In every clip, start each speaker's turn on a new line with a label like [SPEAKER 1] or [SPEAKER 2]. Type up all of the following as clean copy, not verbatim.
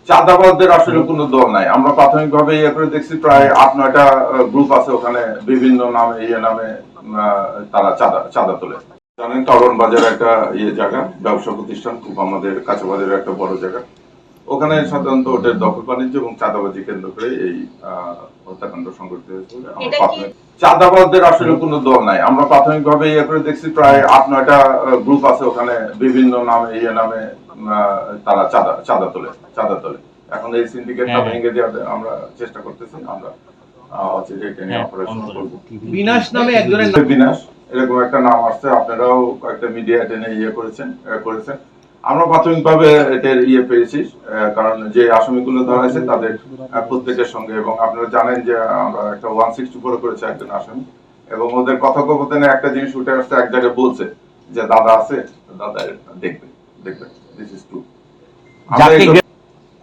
[SPEAKER 1] চাঁদাবাজদের আসলে কোনো দল নাই। আমরা প্রাথমিকভাবে ইয়ে করে দেখছি প্রায় 8-9টা গ্রুপ আছে ওখানে, বিভিন্ন নামে নামে তারা চাঁদা তোলে। জানেন কারণ বাজার একটা জায়গা, ব্যবসা প্রতিষ্ঠান, খুব আমাদের কাছাবাজারের একটা বড় জায়গা। ওখানে সাধারণত ওদের দখল বাণিজ্য এবং চাঁদাবাজি কেন্দ্র করে এই হত্যাকাণ্ড সংঘটিত হয়েছে। চাঁদাবাজদের আসলে কোনো দল নাই। আমরা প্রাথমিকভাবে ইয়ে করে দেখছি প্রায় 8-9টা গ্রুপ আছে ওখানে, বিভিন্ন নামে নামে তারা চাঁদা তোলে। এখন এই সিন্ডিকেটটা ভেঙে দেওয়াতে আমরা চেষ্টা করতেছি। আমরা
[SPEAKER 2] বিনাশ নামে একজনের
[SPEAKER 1] বিনাশ এরকম একটা নাম আসছে, আপনারাও কয়েকটা মিডিয়া টেনে করেছেন। আমরা প্রাথমিকভাবে এটার পেয়েছি, কারণ যে আসামিগুলো ধরা হয়েছে তাদের প্রত্যেকের সঙ্গে, এবং আপনারা জানেন যে আমরা একটা 164 করেছে একজন আসামি, এবং ওদের কথোপকথনে একটা জিনিস উঠে আসছে, এক জায়গায় বলছে যে দাদা আছে, দাদা দেখবে দিস ইজ ট্রু।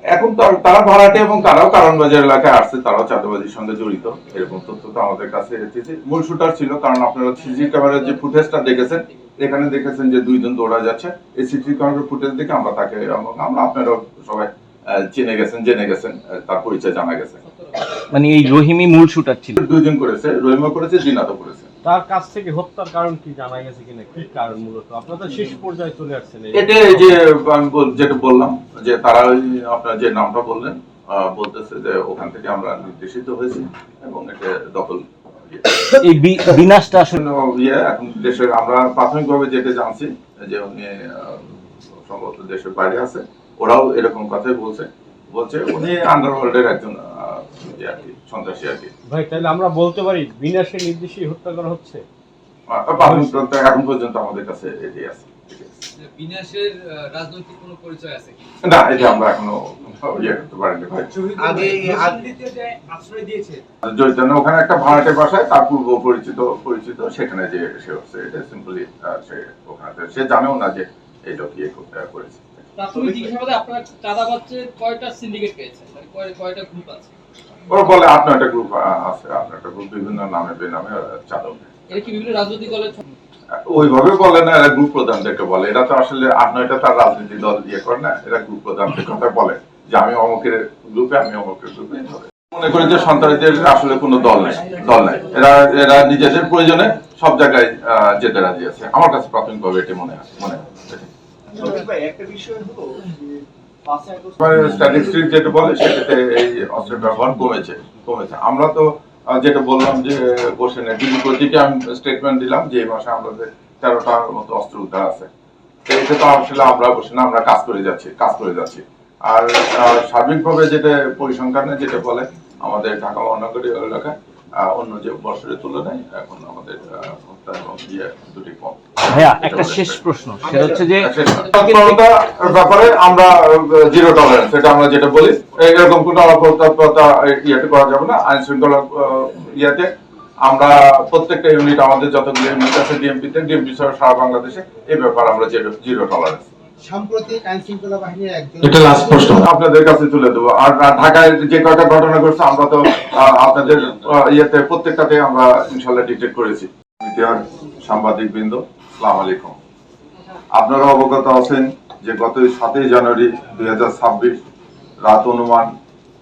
[SPEAKER 1] এখন তারা ভাড়াটে এবং তারাও কারণ বাজার এলাকায় আসছে, তারাও চাঁদাবাজির সঙ্গে জড়িত, এরকম তথ্য তো আমাদের কাছে এসেছে। মূল শুটার ছিল, কারণ আপনারা সিসি ক্যামেরার যে ফুটেজটা দেখেছেন, এখানে দেখেছেন যে দুইজন দৌড়া যাচ্ছে। এই সিসি ক্যামেরার ফুটেজ দেখে আমরা তাকে, আমরা আপনারা সবাই জেনে গেছেন, তার পরিচয় জানা গেছে।
[SPEAKER 2] মানে এই রহিমই মূল শুটার ছিল।
[SPEAKER 1] দুইজন করেছে, রহিমও করেছে, জিনাতও করেছে।
[SPEAKER 3] তার কাছ থেকে হত্যার কারণ কি জানা গেছে কিনা, কি কারণ মূলত? আপনারা তো শেষ পর্যায়ে চলে আসছেন।
[SPEAKER 1] এটা যে আমি যেটা বললাম যে তারা আপনার যে নামটা বললেন, বলতেছে যে ওখান থেকে আমরা নির্দেশিত হয়েছি এবং এটা দখল।
[SPEAKER 2] এই বিনাশটা আসলে
[SPEAKER 1] এখন দেশের, আমরা প্রাথমিকভাবে যেটা জানছি যে উনি সম্ভবত দেশের বাইরে আছে, ওরাও এরকম কথাই বলছে উনি আন্ডারওয়ার্ল্ডের একজন সন্ত্রাসী আর কি।
[SPEAKER 3] ভাই, তাহলে আমরা বলতে পারি বিনাশের নির্দেশেই হত্যা করা হচ্ছে?
[SPEAKER 1] এখন পর্যন্ত আমাদের কাছে এটাই আছে।
[SPEAKER 4] বিনাশের রাজনৈতিক কোনো পরিচয় আছে কি
[SPEAKER 1] না, এটা আমরা এখনো করতে পারিনি ভাই।
[SPEAKER 4] আশ্রয় দিয়েছে
[SPEAKER 1] ওখানে একটা ভাড়াটে বাসায় তার পূর্ব পরিচিত সেখানে যে সে হচ্ছে, এটা সিম্পলি সে ওখানে সে জানেও না যে এই লোক করেছে।
[SPEAKER 4] প্রাথমিক জিজ্ঞাসাবাদে আপনারা চাঁদাবাজের কয়টা সিন্ডিকেট পেয়েছেন, মানে কয়টা গ্রুপ আছে?
[SPEAKER 1] ওরা বলে 8-9টা গ্রুপ আছে, 8-9টা গ্রুপ বিভিন্ন নামে বেনামে চাঁদা।
[SPEAKER 4] এরা কি বিভিন্ন রাজনৈতিক দলের?
[SPEAKER 1] ওইভাবে বলে না, এরা গ্রুপ প্রধানদেরকে বলে। এরা তো আসলে 8-9টা তার রাজনীতি দল করে না, এরা গ্রুপ প্রধানদের কথা বলে যে আমি অমুকের গ্রুপে, আমি অমুকের গ্রুপে। মনে করি যে সন্ত্রাসীদের আসলে কোনো দল নাই। এরা নিজেদের প্রয়োজনে সব জায়গায় যেতে রাজি আছে। আমার কাছে প্রাথমিকভাবে এটি মনে হয়।
[SPEAKER 5] একটা বিষয় হলো
[SPEAKER 1] স্ট্যাটিস্টিক্স যেটা বলে সেটাতে এই অস্ত্রের ব্যবহার কমেছে। আমরা তো যেটা বললাম যে বসে নেই, প্রতিকে আমি স্টেটমেন্ট দিলাম যে এই মাসে আমাদের 13টার মতো অস্ত্র উদ্ধার আছে। এটা তো আসলে আমরা বসে না, আমরা কাজ করে যাচ্ছি। আর সার্বিকভাবে যেটা পরিসংখ্যানে যেটা বলে, আমাদের ঢাকা মহানগরী এলাকায় অন্য যে বছরের তুলনায় এখন আমাদের হত্যা এবং দুটি কম।
[SPEAKER 2] ভাইয়া, একটা শেষ প্রশ্ন, সেটা হচ্ছে যে
[SPEAKER 1] ব্যাপারে আমরা জিরো টলারেন্স, এটা আমরা যেটা বলি, এরকম কোনো অপতৎপরতা করা যাবে না। আইন শৃঙ্খলা আমরা প্রত্যেকটা ইউনিট, আমাদের যতগুলো ইউনিট আছে ডিএমপি সহ সারা বাংলাদেশে এই ব্যাপারে আমরা জিরো টলারেন্স।
[SPEAKER 5] সাম্প্রতিক আইন শৃঙ্খলা বাহিনীর একজন,
[SPEAKER 1] এটা লাস্ট প্রশ্ন আপনাদের কাছে তুলে দেবো। আর ঢাকায় যে কয়টা ঘটনা ঘটছে, আমরা তো আপনাদের প্রত্যেকটাতে আমরা ইনশাল্লাহ ডিটেক্ট করেছি। সাংবাদিক বৃন্দ, আসসালামু আলাইকুম। আপনারা অবগত আছেন যে গত 7ই জানুয়ারি 2026 রাত অনুমান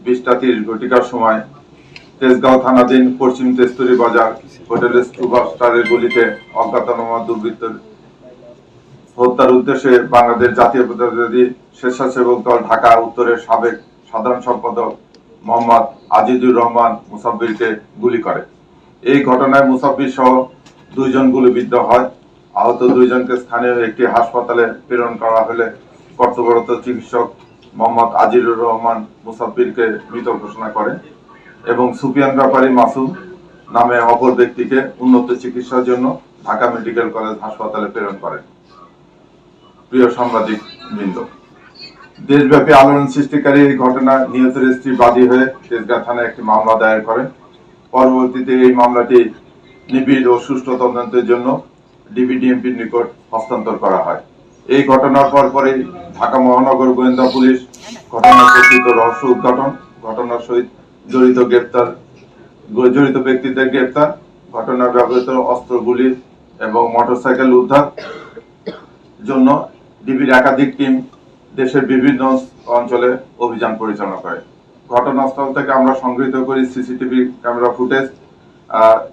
[SPEAKER 1] 20টা 30 সময় তেজগাঁও থানাধীন পশ্চিম তেস্তুরি বাজার হোটেলের সুপারস্টারের গলিতে অজ্ঞাতনামা দুর্বৃত্তের হত্যার উদ্দেশ্যে বাংলাদেশ জাতীয়তাবাদী স্বেচ্ছাসেবক দল ঢাকা উত্তরের সাবেক সাধারণ সম্পাদক মোহাম্মদ আজিজুর রহমান মুসাব্বিরকে গুলি করে। এই ঘটনায় মুসাব্বির সহ 2 জন গুলিবিদ্ধ হয়। আহত 2 জনকে স্থানীয় একটি হাসপাতালে প্রেরণ করা হলে কর্তব্যরত চিকিৎসক মোহাম্মদ আজিজুর রহমান মুসাব্বিরকে মৃত ঘোষণা করেন এবং সুফিয়ান ব্যাপারী মাসুম নামে অপর ব্যক্তিকে উন্নত চিকিৎসার জন্য ঢাকা মেডিকেল কলেজ হাসপাতালে প্রেরণ করেন। প্রিয় সাংবাদিক বৃন্দ, দেশব্যাপী আলোড়ন সৃষ্টিকারী এই ঘটনায় নিহতের স্ত্রী বাদী হয়ে তেজগাঁও থানায় একটি মামলা দায়ের করেন। পরবর্তীতে এই মামলাটি নিবিড় ও সুষ্ঠু তদন্তের জন্য ডিবিডিএমপির নিকট হস্তান্তর করা হয়। এই ঘটনার পরপরই ঢাকা মহানগর গোয়েন্দা পুলিশ ঘটনার প্রকৃত রহস্য উদ্ঘাটন, ঘটনার সহিত জড়িত ব্যক্তিদের গ্রেপ্তার, ঘটনায় ব্যবহৃত অস্ত্রগুলি এবং মোটরসাইকেল উদ্ধার জন্য ডিবির একাধিক টিম দেশের বিভিন্ন অঞ্চলে অভিযান পরিচালনা করে। ঘটনাস্থল থেকে আমরা সংগৃহীত করি সিসিটিভি ক্যামেরা ফুটেজ,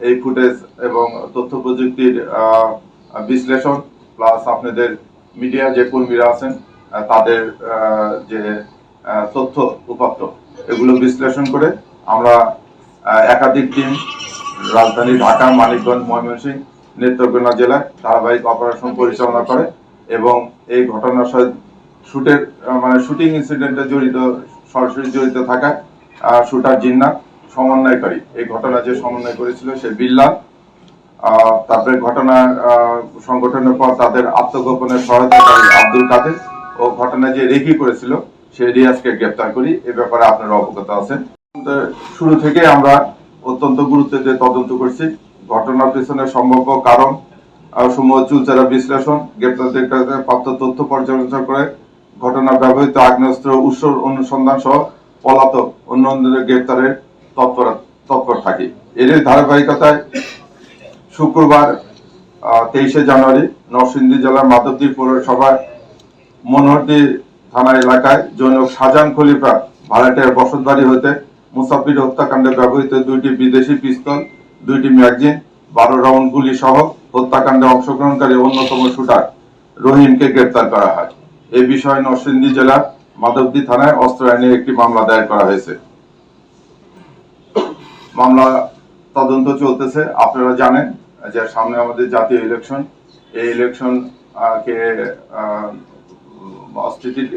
[SPEAKER 1] এই ফুটেজ এবং তথ্য প্রযুক্তির বিশ্লেষণ, প্লাস আপনাদের মিডিয়া যে কর্মীরা আছেন তাদের যে তথ্য উপাত্ত, এগুলো বিশ্লেষণ করে আমরা একাধিক টিম রাজধানী ঢাকা, মানিকগঞ্জ, ময়মনসিংহ, নেত্রকোনা জেলায় ধারাবাহিক অপারেশন পরিচালনা করে এবং এই ঘটনার সাথে শুটিং ইনসিডেন্টে সরাসরি জড়িত থাকা শুটার জিন্নাত, সমন্বয়কারী, এই ঘটনা যে সমন্বয় করেছিল সে বিল্লাল, তারপরে ঘটনা সংগঠনের পর তাদের আত্মগোপনের সহায়তাকারী আব্দুল কাদের ও ঘটনা যে রেকি করেছিল সে রিয়াজকে গ্রেপ্তার করি। এ ব্যাপারে আপনারা অবগত আছেন। শুরু থেকে আমরা অত্যন্ত গুরুত্ব দিয়ে তদন্ত করছি। ঘটনার পেছনে সম্ভাব্য কারণ সমূহ চুলচেরা বিশ্লেষণ, গ্রেপ্তারদের কাছে প্রাপ্ত তথ্য পর্যালোচনা করে ঘটনা ব্যবহৃত আগ্নেয়াস্ত্র উৎস অনুসন্ধান সহ পলাতক অন্যদের গ্রেপ্তারের তৎপর থাকি। এর ধারাবাহিকতায় শুক্রবার 23শে জানুয়ারি নরসিংদী জেলার মাধবদী পৌরসভার মনোহরদী থানা এলাকায় জৈনক শাহজাহান খলিফা ভাড়াটিয়ার বসতবাড়ি হতে মুসাফির হত্যাকাণ্ডে ব্যবহৃত 2টি বিদেশি পিস্তল, 2টি ম্যাগাজিন, 12 রাউন্ড গুলি সহ হত্যাকাণ্ডে অংশগ্রহণকারী অন্যতম শুটার রহিমকে গ্রেপ্তার করা হয়। এই বিষয়ে নরসিংদী জেলার মাধবদী থানায় অস্ত্র আইনে একটি মামলা দায়ের করা হয়েছে। মামলা তদন্ত চলতেছে। আপনারা জানেন যে সামনে আমাদের জাতীয় ইলেকশন, এই ইলেকশন কে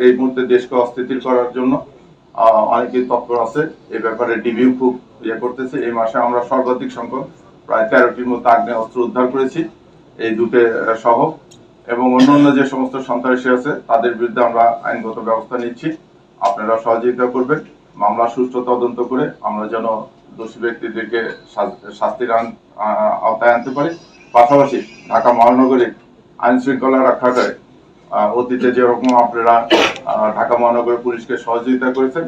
[SPEAKER 1] এই মুহূর্তে দেশকে অস্থিতিশীল করার জন্য অনেকেই তৎপর আছে। এই ব্যাপারে ডিবিও খুব করতেছে। এই মাসে আমরা সর্বাধিক সংখ্যক প্রায় 13টির মতো আগ্নেয় অস্ত্র উদ্ধার করেছি, এই দুটো সহ, এবং অন্যান্য যে সমস্ত সন্ত্রাসী আছে তাদের বিরুদ্ধে আমরা আইনগত ব্যবস্থা নিচ্ছি। আপনারা সহযোগিতা করবেন মামলা সুষ্ঠু তদন্ত করে আমরা যেন দোষী ব্যক্তিদেরকে শাস্তির আওতায় আনতে পারি। পাশাপাশি ঢাকা মহানগরীর আইন শৃঙ্খলা রক্ষাকারে অতীতে যেরকম আপনারা ঢাকা মহানগরী পুলিশকে সহযোগিতা করেছেন